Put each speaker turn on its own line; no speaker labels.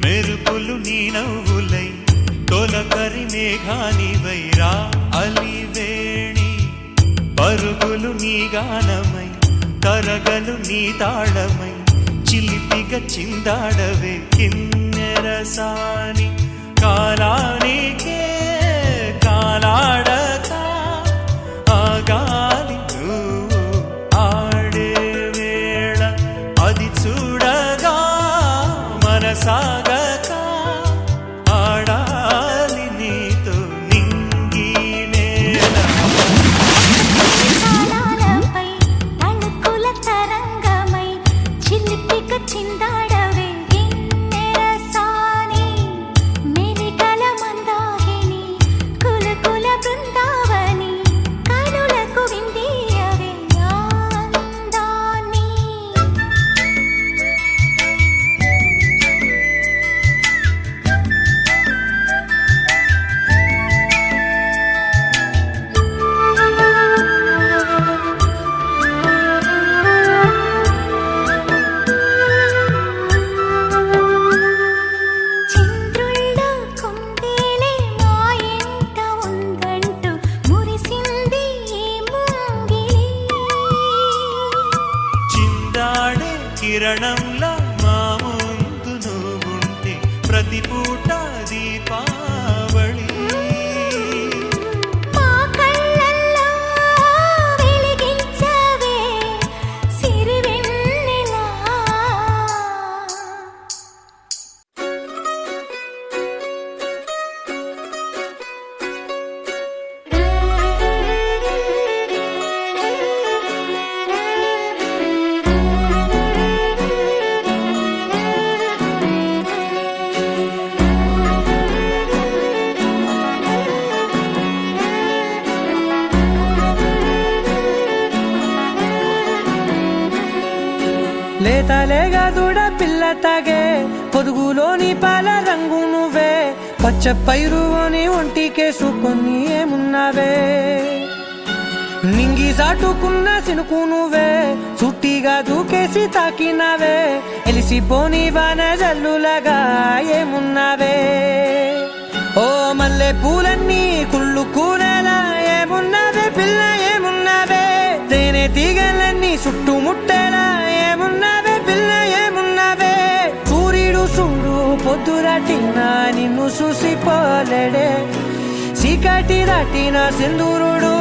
మెరుపులు నీ నవ్వులై తొలకరి మేఘానివై రా అలివేణి పరుగులు నీ గానమై తరగలు నీ తాళమై చిలిపిగా చిందాడవే కిన్నెరసాని కాలానికే కాలాడక ఆగాలి నువ్వు ఆడే వేళ అది చూడగా మనసాగక ఆడాలి నీతో నింగి నేల
కాలాలపై తళుకుల తరంగమై చిలిపిగా చిందాడవే గిన్నెరసాని మెలికల మందాకిని కులకుల బృందావని కనులకు విందియవే ఆనందాన్ని చంద్రుల్లో కుందేలే మా ఇంట ఉందంటూ మురిసింది ఈ ముంగిలి
చిందాడే కిరణంలా మా ముందు నువ్వుంటే ప్రతి పూట దీపావళి
మా కళ్ళల్లో వెలిగించవే సిరివెన్నెలా
లేతలేగా దూడ పిల్ల తాగే పొదుగులోని పాల రంగు నువ్వే పచ్చ పైరుని ఒంటికేసుకొని ఏమున్నావే నింగి సాటుకున్న సినుకు నువ్వే చుట్టిగా దూకేసి తాకినావే ఎలిసిపోని వాన జల్లులగా ఏమున్నావే ఓ మల్లె పూలన్నీ కుళ్ళు కూరలా ఏమున్నావే పిల్ల ఏమున్నావే తేనె తీగలన్నీ చుట్టుముట్టేలా ఏమున్నావే పిల్ల ఏమున్నావే సూర్యుడు చూడు పొద్దురాటినా నిన్ను చూసిపోలేడే చీకటి దాటిన సింధూరుడు